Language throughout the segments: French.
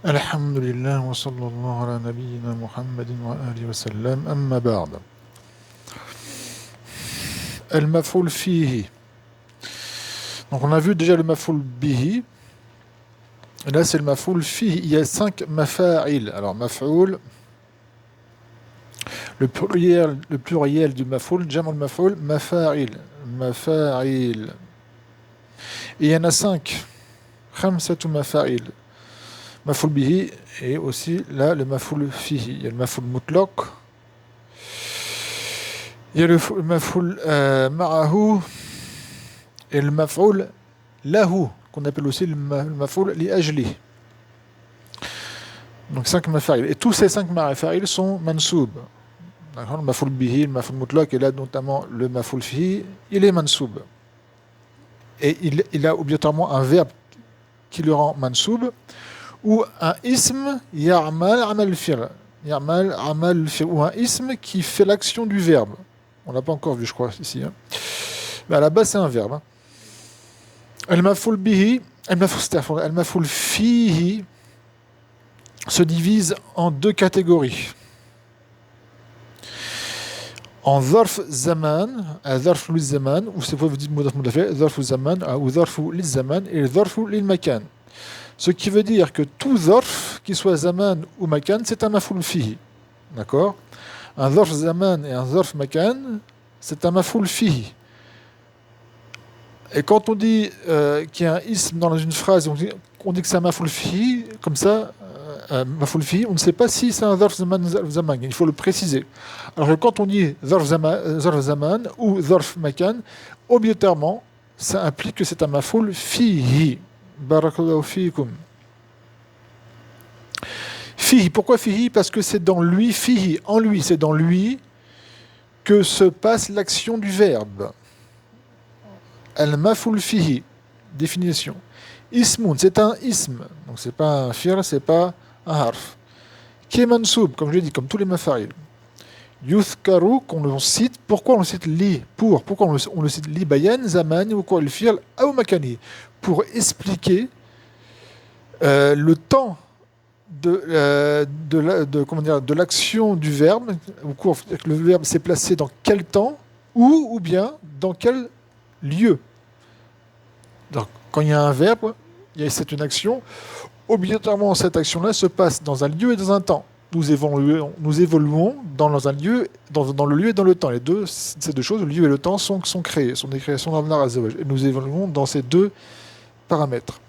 الحمد لله وصلى الله على نبينا محمد وآله وسلم أما بعد المفعول فيه. Donc on a vu déjà le maf'oul bihi. Et là c'est le maf'oul fihi. Il y a 5 mafa'il. Alors maf'oul, le pluriel du maf'oul, jam'ul maf'oul, mafa'il. Mafa'il. Et il y en a 5. Khamsatu mafa'il. Maf'oul bihi et aussi là le maf'oul fihi. Il y a le maf'oul mutlaq. Il y a le maf'oul ma'ahu et le maf'oul lahu, qu'on appelle aussi le maf'oul li ajli. Donc 5 maf'il. Et tous ces 5 maf'il sont mansoub. D'accord, le maf'oul bihi, le maf'oul mutlaq, et là notamment le maf'oul fihi, il est mansoub. Et il a obligatoirement un verbe qui le rend mansoub, ou un ism ya'mal amal al-fi'l. Ya'mal amal al-fi'l, ou un ism qui fait l'action du verbe. On l'a pas encore vu, je crois, ici. Hein. Mais à la base, c'est un verbe. Hein. Al-maf'oul bihi, al-maf'oul fihi se divise en 2 catégories. En zarf zaman, zarf lil zaman, ou c'est quoi vous dites mudaf mudaf, zarf zaman, ou zarf lil zaman, et zarf lil makan. Ce qui veut dire que tout zarf, qu'il soit zaman ou makan, c'est un maf'oul fihi. D'accord? Un zarf zaman et un zarf makan, c'est un maf'oul fihi. Et quand on dit qu'il y a un ism dans une phrase, on dit que c'est un maf'oul fihi, comme ça, maf'oul fihi, on ne sait pas si c'est un zarf zaman ou zarf zaman. Il faut le préciser. Alors que quand on dit zarf zaman ou zarf makan, obligatoirement, ça implique que c'est un maf'oul fihi. Barakallahu fikum. Fihi, pourquoi fihi? Parce que c'est dans lui, fihi, en lui, c'est dans lui que se passe l'action du verbe. Al-maf'oul fihi, définition. Ismun, c'est un ism, donc c'est pas un fi'l, c'est pas un harf. Qui est mansoub, comme je l'ai dit, comme tous les mafa'il. Yuthkaru, qu'on le cite, pourquoi on le cite li? Pourquoi on le cite li bayan, zaman, ou quoi le fi'l, ou makani? Pour expliquer le temps de l'action du verbe, le verbe s'est placé dans quel temps, ou bien dans quel lieu. Donc, quand il y a un verbe, c'est une action, obligatoirement cette action-là se passe dans un lieu et dans un temps. Nous évoluons dans un lieu, dans le lieu et dans le temps. Ces deux choses, le lieu et le temps, sont créés, sont des créations d'Allah Azza wa Jalla. Et nous évoluons dans ces 2 paramètres.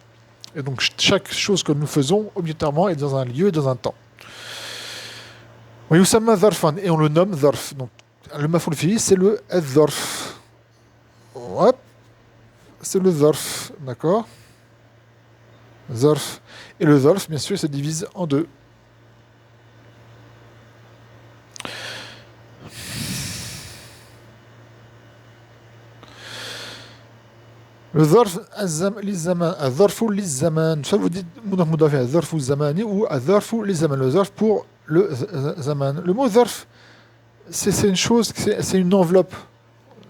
Et donc chaque chose que nous faisons, obligatoirement, est dans un lieu et dans un temps. Et on le nomme zarf. Donc le maf'oul fihi, c'est le zarf. Hop, c'est le zarf, d'accord? Zarf. Et le zarf, bien sûr, se divise en 2. Le zarf lizaman, zarfu lizaman. Soit vous dites mudaf mudaf, zarfu zamani ou zarfu lizaman. Le zarf pour le zaman. Le mot zarf, c'est une chose, c'est une enveloppe.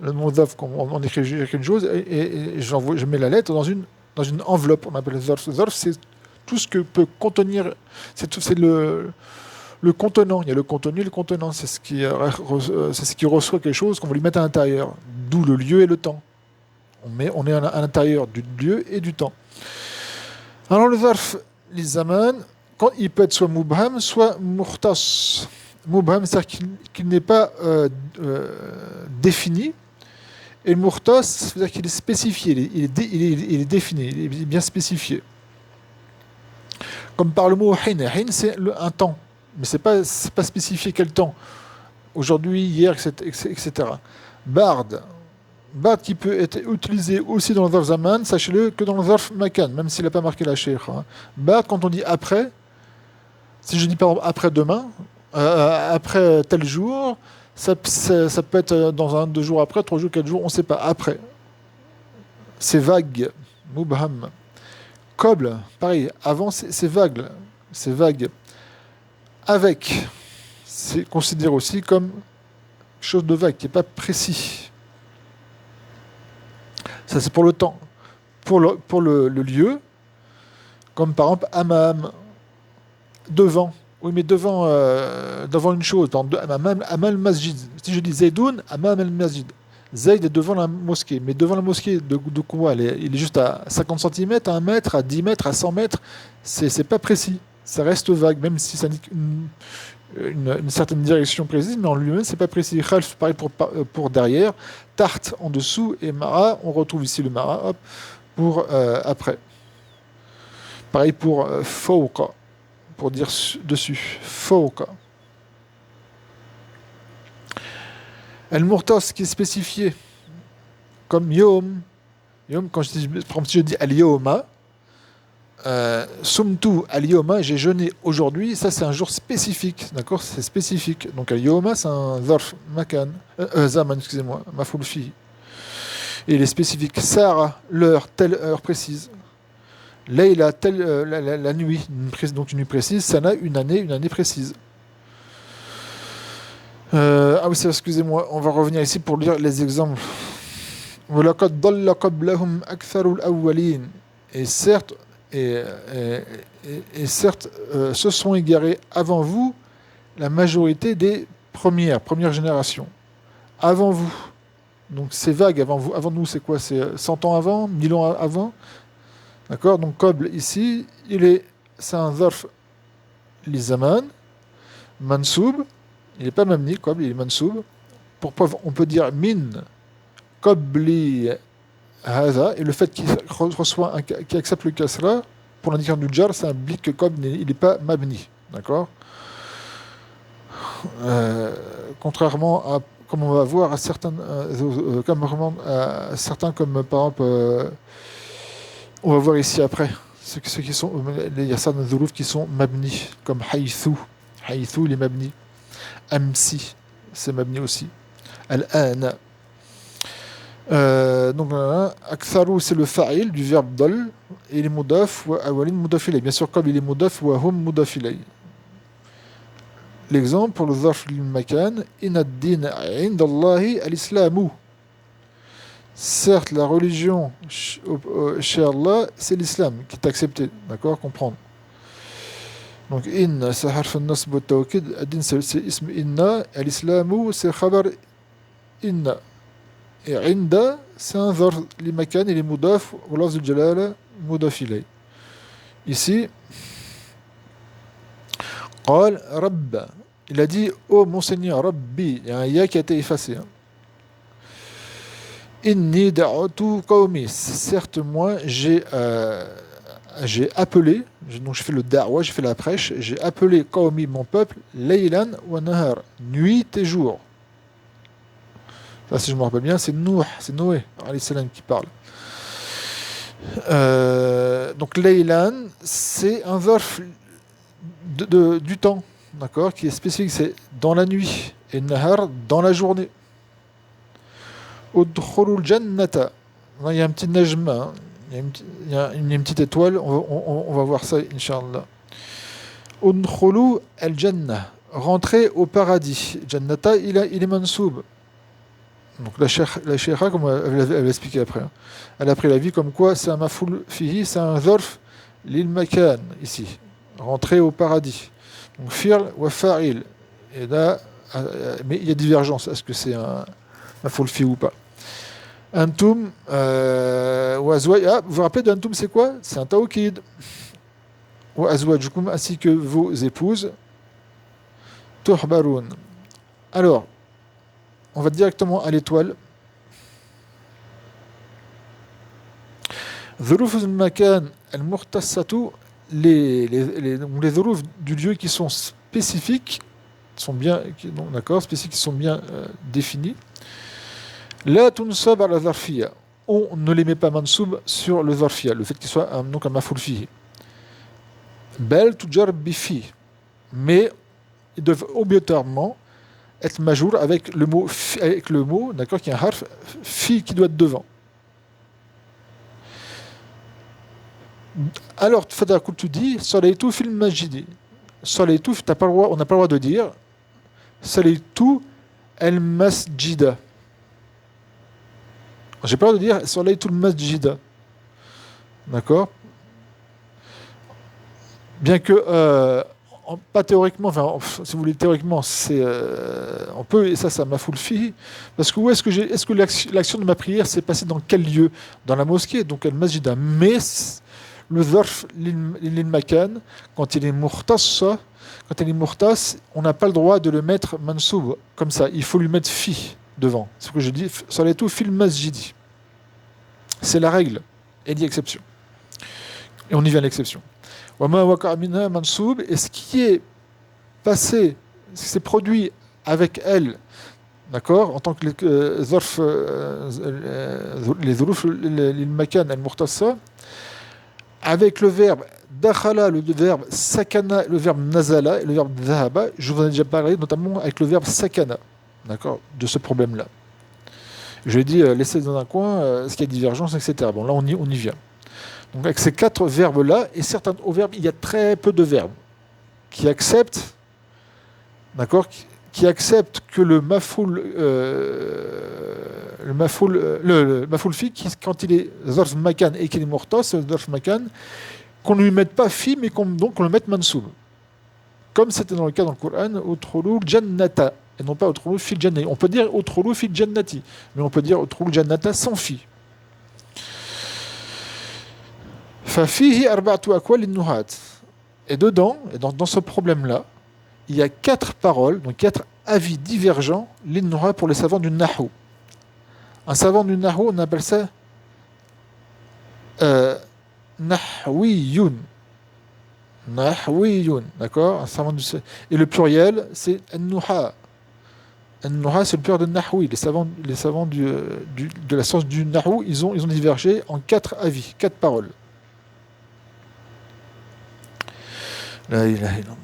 Le mot zarf, on écrit une chose et je mets la lettre dans une enveloppe. On appelle le zarf. Le zarf, c'est tout ce que peut contenir. C'est le contenant. Il y a le contenu et le contenant. C'est ce qui reçoit quelque chose qu'on va lui mettre à l'intérieur. D'où le lieu et le temps. On est à l'intérieur du lieu et du temps. Alors le zarf, les zaman, quand il peut être soit mubham, soit mukhtas. Mubham, c'est-à-dire qu'il n'est pas défini. Et le mukhtas, c'est-à-dire qu'il est spécifié, il est défini, il est bien spécifié. Comme par le mot hin. Hin, c'est un temps. Mais c'est pas spécifié quel temps. Aujourd'hui, hier, etc. Bard. Bard qui peut être utilisé aussi dans le zarf zaman, sachez-le que dans le zarf makan, même s'il n'a pas marqué la sheikh. Hein. Bard, quand on dit après, si je dis par exemple après demain, après tel jour, ça peut être dans 2 jours après, 3 jours, 4 jours, on ne sait pas. Après. C'est vague. Mubham. Qobl, pareil. Avant, c'est vague. C'est vague. Avec. C'est considéré aussi comme chose de vague, qui n'est pas précis. Ça, c'est pour le temps. Pour le lieu, comme par exemple Amam. devant. Oui, mais devant une chose. Amal masjid. Si je dis Zaydoun, Amam al masjid. Zayd est devant la mosquée. Mais devant la mosquée de quoi il est juste à 50 centimètres, à 1 mètre, à 10 mètres, à 100 mètres. C'est pas précis. Ça reste vague, même si ça indique une certaine direction précise, mais en lui-même, c'est pas précis. Khalf, pareil pour derrière. Tarte en dessous. Et Mara, on retrouve ici le Mara, hop, pour après. Pareil pour Fawqa, pour dire dessus. Fawqa. Al-Murtas qui est spécifié, comme Yom. Yom, quand par exemple, si je dis Al-Yoma, Sumtu Al-Yoma, j'ai jeûné aujourd'hui, ça c'est un jour spécifique, d'accord? C'est spécifique. Donc Al-Yoma, c'est un Zarf, Makan, Zaman, excusez-moi, Mafoul fi. Et il est spécifique. Sarah, l'heure, telle heure précise. Layla, la nuit, donc une nuit précise. Sana, une année précise. Ah oui, excusez-moi, on va revenir ici pour lire les exemples. وَلَقَدْ ضَلَّ قَبْلَهُمْ أَكْثَرُ الْأَوَّلِينَ. Et certes, et certes se sont égarés avant vous la majorité des premières générations. Avant vous. Donc c'est vague, avant vous. Avant nous, c'est quoi? C'est 100 ans avant, 1000 ans avant. D'accord? Donc Qabl ici, c'est un zarf li zaman, mansoub. Il n'est pas mamni, Qabl, il est mansoub. Pour preuve, on peut dire min Qabli Haza, et le fait qu'il reçoit qu'il accepte le kasra, pour l'indicateur du jar, ça implique que Qabl, il n'est pas mabni. D'accord? Contrairement à, comme on va voir, à certains, comme par exemple, on va voir ici après, ceux qui sont, il y a certains dhuruf qui sont mabni, comme haythu. Haythu, il est mabni. Amsi, c'est mabni aussi. Al-ana. Donc, aktharu, c'est le fa'il du verbe dal, et il est mudaf, wa awalin mudaf ilay. Bien sûr, comme il est mudaf, wa hum mudaf ilay. L'exemple pour le zarf lil makan, in ad-din 'inda Allahi al-islamu. Certes, la religion chez Allah, c'est l'islam qui est accepté. D'accord? Comprendre. Donc, in, c'est harf al-nasb wa tawkid. Ad-din, c'est ism inna. Al-islamu, c'est khabar inna. Et inda, c'est un zarf li makan, il est mudaf, wa lafz al-jalala, mudaf ilay. Ici, قال رب. Il a dit, oh mon Seigneur, Rabbi. Il y a un ya qui a été effacé. Inni da'atu qawmi. Certes, moi, j'ai appelé, donc je fais le da'wa, j'ai fait la prêche, j'ai appelé qawmi, mon peuple, laylan wa nahar, nuit et jour. Ça, si je me rappelle bien, c'est Noé, alayhi salam, qui parle. Donc, laylan, c'est un zarf du temps, d'accord, qui est spécifique, c'est dans la nuit, et nahar, dans la journée. Udkhulul jannata. Il y a un petit najma, hein. Il y a une petite étoile, on va voir ça, Inch'Allah. Udkhulu al-jannah. Rentrer au paradis. Jannata, il est mansoub. Donc la sheikha, comme elle va expliquer après, hein. Elle a pris la vie comme quoi c'est un mafoul fihi, c'est un zarf lil makan, ici. Rentrer au paradis. Donc fi'l wa fa'il. Et là, mais il y a divergence. Est-ce que c'est un mafoul fihi ou pas? Antum, wa azwaj. Ah, vous vous rappelez d'Antum, c'est quoi? C'est un tawkid. Wa azwajukum, ainsi que vos épouses. Tuhbarun. Alors, on va directement à l'étoile. Dhuruf al-makan al-mukhtassatu, les dhuruf du lieu qui sont spécifiques, sont bien, d'accord, spécifiques, qui sont bien définis. La tunsab ala dharfiya. On ne les met pas mansoub sur le dharfiya, le fait qu'il soit donc un mafoul fihi. Bel tujar bifi. Mais ils doivent obligatoirement être majour avec le mot, d'accord, qui est un harf fi qui doit être devant. Alors, Fadar tu dis Salaytu fil majidi. Salaytu, on n'a pas le droit de dire Salaytu el masjida. J'ai pas le droit de dire Salaytu el masjida. D'accord? Bien que pas théoriquement, enfin, si vous voulez, théoriquement, on peut, et ça, ça m'a full fi, parce que où est-ce que l'action de ma prière s'est passée dans quel lieu? Dans la mosquée, donc al-masjid. Mais le zarf lil makan, quand il est murtassa, quand il est murtas, on n'a pas le droit de le mettre mansoub, comme ça, il faut lui mettre fi devant. C'est ce que je dis, ça l'est tout, fil masjidi. C'est la règle, et dit exception. Et on y vient à l'exception. Wama waqa'a minha mansoub, et ce qui est passé, ce qui s'est produit avec elle, d'accord, en tant que zarf, les zuruf lil makan al-murtassa, avec le verbe dakhala, le verbe sakana, le verbe nazala et le verbe dhahaba, je vous en ai déjà parlé, notamment avec le verbe sakana, d'accord, de ce problème-là. Je l'ai dit, laissez dans un coin, ce qu'il y a divergence, etc. Bon, là, on y vient. Donc, avec ces 4 verbes-là, et certains autres verbes, il y a très peu de verbes qui acceptent, d'accord, qui acceptent que le mafoul fi, quand il est zarf makan et qu'il est mortas, c'est zarf makan, qu'on ne lui mette pas fi, mais qu'on le mette mansoub. Comme c'était dans le cas dans le Coran, utrulu jannata, et non pas utrulu fil jannati. On peut dire utrulu fil jannati, mais on peut dire utrulu jannata sans fi. Fafihi arba'atu aqwal lin-nuhat. Et dedans, dans ce problème-là, il y a 4 paroles, donc 4 avis divergents, lin-nuhat pour les savants du Nahu. Un savant du Nahu, on appelle ça Nahwiyun. Nahwiyun, d'accord? Et le pluriel, c'est An-Nuha. An-Nuha, c'est le pluriel de Nahwi. Les savants de la science du Nahu, ils ont divergé en 4 avis, 4 paroles. La ilaha illallah.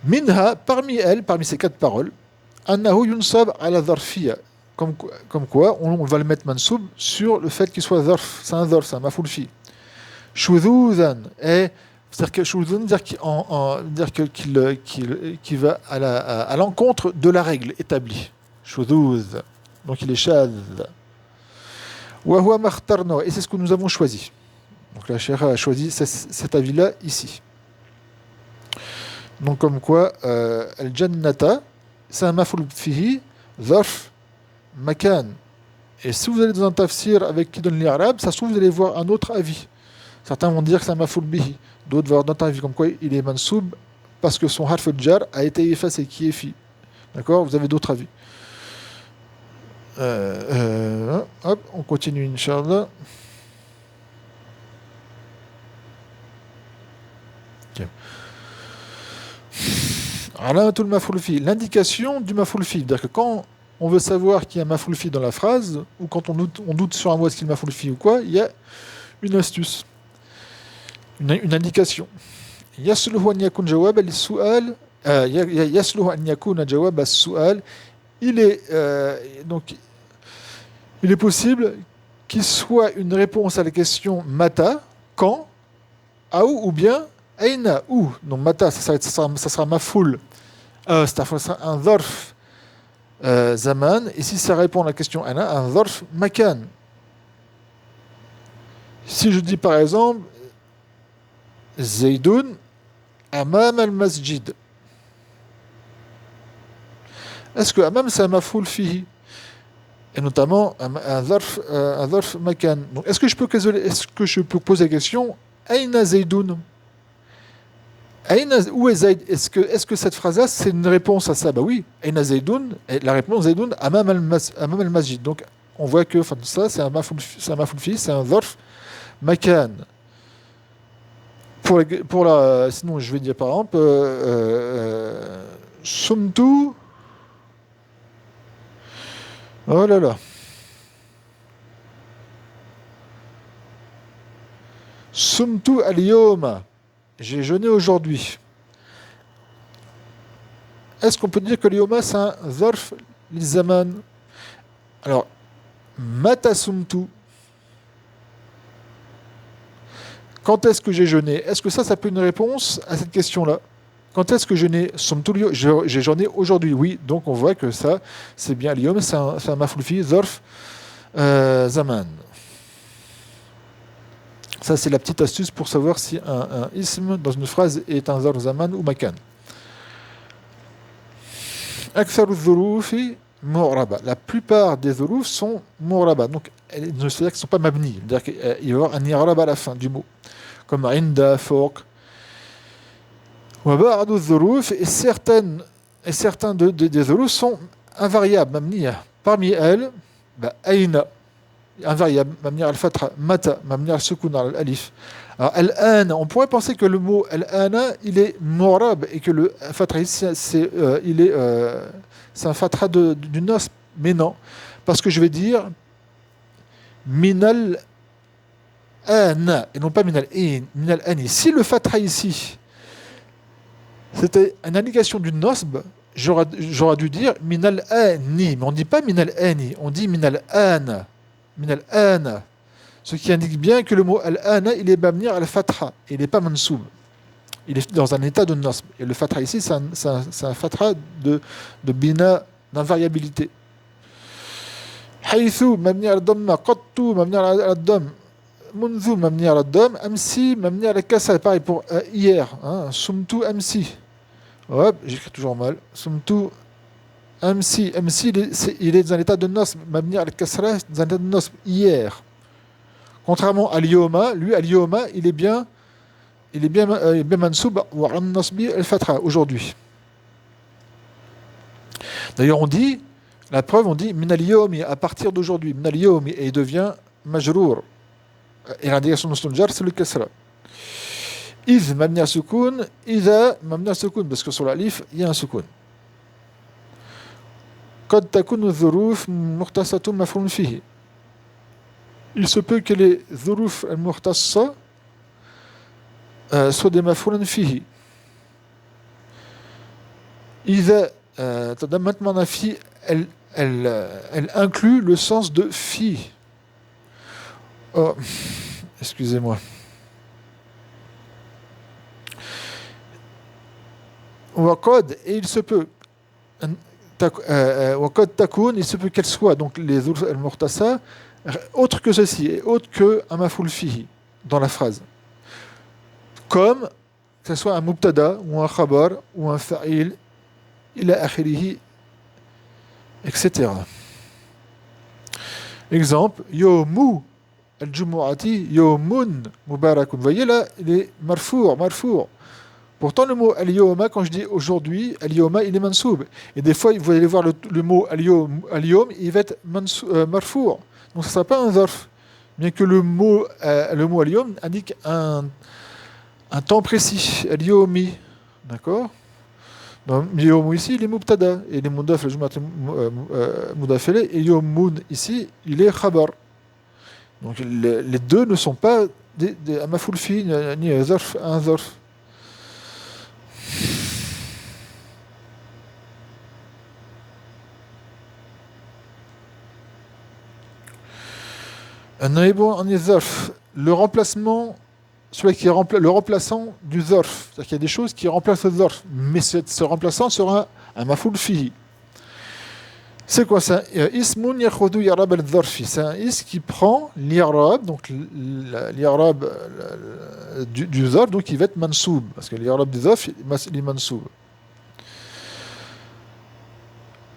Minha, parmi ces 4 paroles, Annahu yunsab ala dharfiyya. Comme quoi, on va le mettre mansoub sur le fait qu'il soit dharf. C'est un dharf, c'est un mafoul fi. Shudhuzan, c'est-à-dire que shudhuzan, dire qu'il va à l'encontre de la règle établie. Shudhuz. Donc il est shadh. Wa huwa makhtarna, et c'est ce que nous avons choisi. Donc la Cheikha a choisi cet avis-là ici. Donc comme quoi, al-jannata, c'est un mafoul fihi, zarf, makan. Et si vous allez dans un tafsir avec qui donne l'arabe, ça se trouve, vous allez voir un autre avis. Certains vont dire que c'est un mafoul bihi. D'autres vont avoir d'autres avis, comme quoi il est mansoub parce que son harf jar a été effacé, qui est fi. D'accord? Vous avez d'autres avis. Hop, on continue, Inch'Allah. L'indication du mafoul fi, c'est-à-dire que quand on veut savoir qu'il y a un mafoul fi dans la phrase, ou quand on doute sur un mot, est-ce qu'il y a un mafoul fi ou quoi, il y a une astuce, une indication. Yasluhu an yakun jawab al-su'al, yasluhu an yakuna jawab as-su'al, il est possible qu'il soit une réponse à la question mata, quand, ou bien aina, où. Donc mata, ça sera mafoul. Ça sera un zarf zaman, et si ça répond à la question aina, un zarf makan. Si je dis par exemple Zaydun amam al-masjid, est-ce que amam c'est un mafoul fihi, et notamment un zarf makan. Donc est-ce que je peux poser la question aina Zaydun? Où est Zayd? Est-ce que cette phrase-là, c'est une réponse à ça? Bah oui, Aina Zaydoun, la réponse Zaydoun, Amam al-Masjid. Donc, on voit que ça, c'est un mafoul fi, c'est un zarf makan. Sinon, je vais dire par exemple, Sumtu. Oh là là. Sumtu al-yawma. J'ai jeûné aujourd'hui. Est-ce qu'on peut dire que l'yoma c'est un zarf lizaman? Alors, mata sumtu. Quand est-ce que j'ai jeûné? Est-ce que ça peut être une réponse à cette question-là? Quand est-ce que j'ai jeûné aujourd'hui? Oui, donc on voit que ça, c'est bien l'yom, c'est un mafoulfi, zarf zaman. Ça, c'est la petite astuce pour savoir si un ism dans une phrase est un zarf zaman ou makan. Akthar al-dhurufi mu'raba. La plupart des dhuruf sont mu'raba. Donc, c'est-à-dire qu'elles ne sont pas mabni. C'est-à-dire qu'il va y avoir un i'rab à la fin du mot. Comme inda, fawq. Wa ba'du al-dhuruf. Et certains des dhuruf sont invariables, mabniya. Parmi elles, aina. Invariable, mabni al-fatha, mata, mabni al-sukun al-alif. Alors, al-an, on pourrait penser que le mot al-ana, il est mu'rab et que le fatha, c'est un fatha du nasb, mais non. Parce que je vais dire minal ana, et non pas minal in, minal ani. Si le fatha ici, c'était une indication du nasb, j'aurais dû dire minal ani, mais on ne dit pas minal ani, on dit minal ana. Min al-ana, ce qui indique bien que le mot al-ana, il est mabni al-fatha, il n'est pas mansoub. Il est dans un état de nasb. Et le fatha ici, c'est un fatha de bina, d'invariabilité. Haythu, mabni al-damma, qattu, mabni al-dam, munzu, mabni al-dam, amsi, mabni al-kasra. Pareil pour hier, hein, sumtu, amsi. Hop, j'écris toujours mal. Sumtu, MC, il est dans un état de nasb, mabni al-kasra, dans un état de nasb, hier. Contrairement à l'yoma, lui, à l'yoma, il est bien mansoub, wa al-nasbi al-fatha, aujourd'hui. D'ailleurs, on dit, la preuve, on dit, min al-yomi, à partir d'aujourd'hui, min al-yomi, et il devient majrour. Et l'indication de son jar, c'est le kasra. Iz, mabni al-sukun, iza, mabni al-sukun, parce que sur l'alif, il y a un sukun. قد تكون الظروف مختصة مفعول فيه. Il se peut que les ظروف المختصة soient des مفعول فيه. إذا تضمنت معنى في elle inclut le sens de fi. Oh, excusez-moi. وقد, et il se peut وقد تكون, il se peut qu'elle soit, donc les ظروف المختصة, autre que ceci, et autre que un maf'ul fihi dans la phrase. Comme que ce soit un mubtada, ou un khabar, ou un fa'il, ila akhirihi, etc. Exemple, yomu al-jumu'ati, yomun mubarakun. Vous voyez là, il est marfour. Pourtant, le mot al-yawma, quand je dis aujourd'hui, al-yawma, il est mansoub. Et des fois, vous allez voir le mot al-yawm, il va être marfour. Donc, ce ne sera pas un zarf. Bien que le mot al-yawm indique un temps précis. Al-yawmi. D'accord? Donc, al-yawm ici, il est mubtada. Et il est mudaf, mudafele. Et yawmun ici, il est khabar. Donc, les deux ne sont pas un maf'ul fi, ni un zarf. Le remplacement, le remplaçant du zarf. C'est-à-dire qu'il y a des choses qui remplacent le zarf, mais ce remplaçant sera un maf'ul fihi. C'est quoi ça? Ismun yakhudu yarab al-zarfi. C'est un is qui prend l'irab, donc l'irab du zarf, donc il va être mansoub, parce que l'irab du zarf, il est mansoub.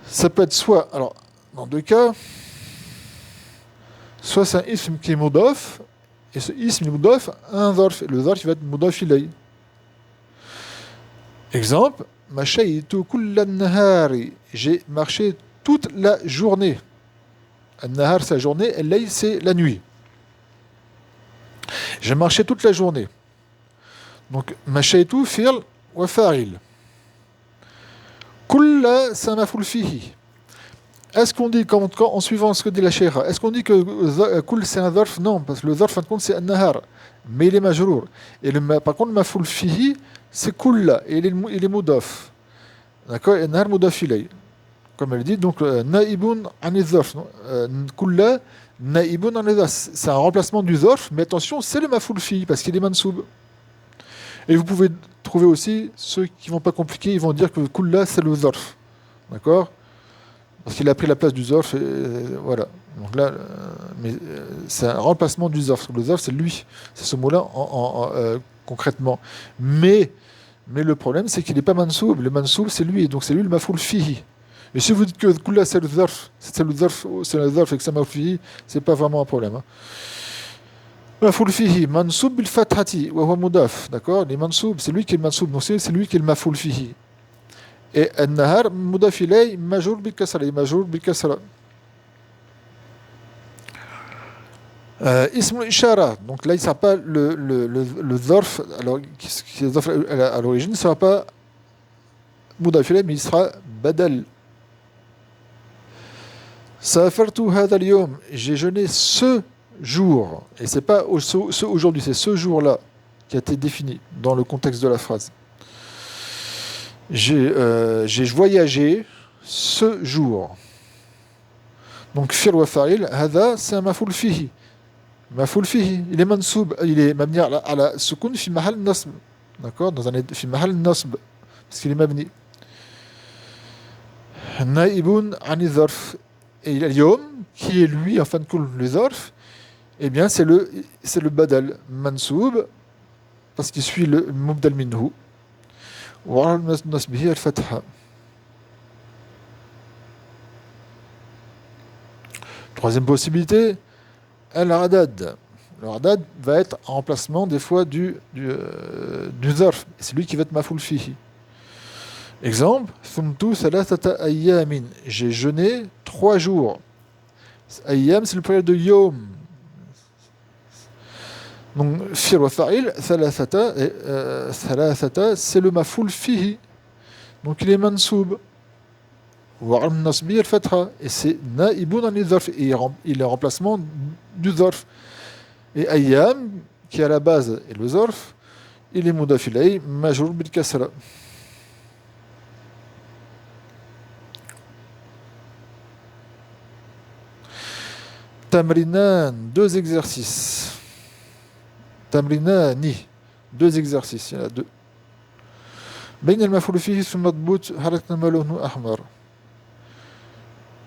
Ça peut être soit, alors, dans deux cas, soit c'est un ism qui est mudaf, et ce ism est mudaf à un zarf, et le zarf il va être mudaf ilay. Exemple, mashaytu kulla nahari, j'ai marché toute la journée. An-nahar c'est la journée, et lay c'est la nuit. J'ai marché toute la journée. Donc, mashaytu fi'l wa fa'il. Kulla c'est un maf'ul fihi. Est-ce qu'on dit, en suivant ce que dit la Sheikha, est-ce qu'on dit que Kul c'est un zarf? Non, parce que le zarf, en fin de compte, c'est un nahar, mais il est majrour. Et par contre, le maf'ul fihi, c'est Kulla, et il est mudaf. D'accord? Et nahar mudaf ilay. Comme elle dit, donc, naibun an zarf. Kulla, naibun an zarf. C'est un remplacement du zarf, mais attention, c'est le maf'ul fihi, parce qu'il est mansoub. Et vous pouvez trouver aussi, ceux qui ne vont pas compliquer, ils vont dire que Kulla, c'est le zarf. D'accord? Parce qu'il a pris la place du Zorf, et voilà. Donc là, mais c'est un remplacement du Zorf. Le Zorf, c'est lui, c'est ce mot-là concrètement. Mais le problème, c'est qu'il n'est pas mansoub. Le mansoub, c'est lui, donc c'est lui le mafoul fihi. Et si vous dites que Kula, c'est le Zorf et que c'est mafoul fihi, c'est pas vraiment un problème. Hein. Mafoul fihi, mansoub bil fathati, wa huwa mudaf. D'accord. Les mansoub, c'est lui qui est le mansoub, donc c'est lui qui est le mafoul fihi. Et النهار مضاف إليه مجرور بالكسرة مجرور بالكسرة اسم الإشارة donc là il ne sera pas le ظرف alors qui est ظرف à l'origine ne sera pas مضاف إليه mais il sera بدل سافرت هذا اليوم j'ai jeûné ce jour et c'est pas ce aujourd'hui c'est ce jour-là qui a été défini dans le contexte de la phrase. J'ai voyagé ce jour. Donc, fir wa fa'il, hada, c'est un mafoul fihi. Mafoul fihi, il est mansoub, il est mabni ala sukun fi mahal nasb. D'accord. Dans un fi mahal nasb. Parce qu'il est mabni. Naïboun ani zarf. Et il y a l'yom, qui est lui, en fin de compte, le zarf, eh bien, c'est le badal mansoub, parce qu'il suit le mubdal minhu. Troisième possibilité, al-adad. Le adad va être en remplacement des fois du zarf. C'est lui qui va être mafoul fihi. Exemple, thumtu thalathata ayyamin. J'ai jeûné 3 jours. Ayyam, c'est le pluriel de yom. Donc, fir wa fa'il, thalathata, c'est le mafoul fihi. Donc, il est mansoub. Wa nasbi al-fatha. Et c'est na'iboun an zarf. Et il est en remplacement du zarf. Et ayyam, qui à la base est le zarf, il est mudaf ilayh, majrour bil kasra. Tamrinan, 2 exercices. Tamrinani, 2 exercices, il y en a 2. بين المفعول فيه ثم مضبوط حركة ما لونه أحمر.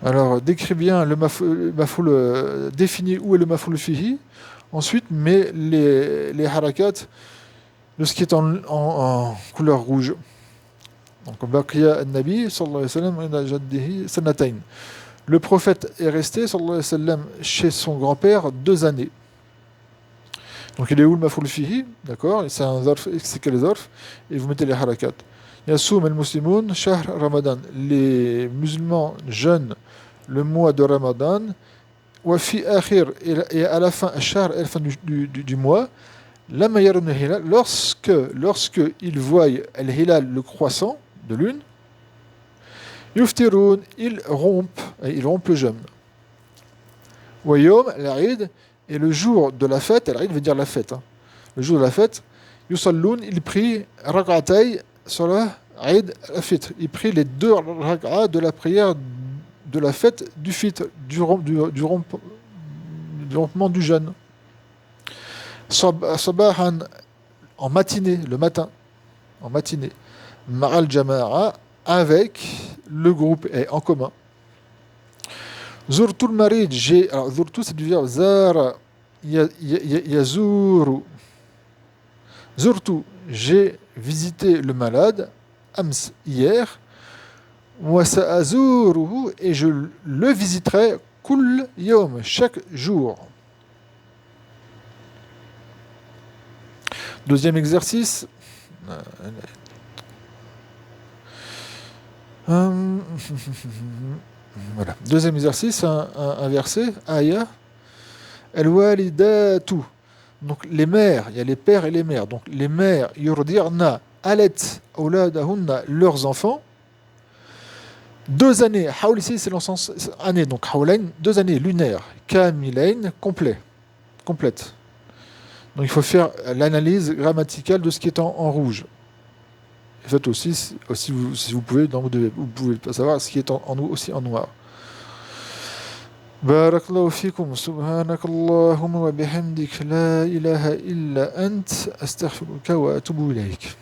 Alors, décris bien le mafoul, définis où est le mafoul fihi. Ensuite, mets les harakats de ce qui est en couleur rouge. Donc, Baqiya al-Nabi, sallallahu alayhi wa sallam, ila jaddihi sanatayn. Le prophète est resté, sallallahu alayhi wa sallam, chez son grand-père 2 années. Donc il est où le mafoul fihi, d'accord, c'est un zarf, c'est quel zarf, et vous mettez les harakat. Yassoum al-Muslimoun, shahr Ramadan. Les musulmans jeûnent le mois de Ramadan. Wa fi akhir, et à la fin, à la fin du mois, lama yarun al-hilal, lorsque ils voient al-hilal, le croissant de lune, yuftiroun, ils rompent le jeûne. Wa yom al-Eid, et le jour de la fête, al-Eid veut dire la fête, hein. Le jour de la fête, yusalloun, il prie rak'atay salah Eid al-Fitr. Il prie les 2 rak'at de la prière de la fête du fitr, du rompement du jeûne. Sabahan, en matinée, le matin, en matinée. Ma'al jama'a, avec le groupe et en commun. Zurtul marid, alors zurtu c'est du verbe zara, yazuru. Zurtu, j'ai visité le malade, ams, hier, wa sa'azuruhu, et je le visiterai kul yom, chaque jour. Deuxième exercice. Voilà. Deuxième exercice, un verset, Aya, al-walidatu. Donc les mères, il y a les pères et les mères. Donc les mères, yurdirna, alet, awladahunna, leurs enfants. 2 années, haul ici c'est dans le sens année, donc haulain, 2 années lunaires, kamilain, complète. Donc il faut faire l'analyse grammaticale de ce qui est en rouge. Faites aussi si vous pouvez, vous pouvez savoir ce qui est aussi en noir. بارك الله فيكم سبحانك اللهم وبحمدك لا إله إلا أنت أستغفرك وأتوب إليك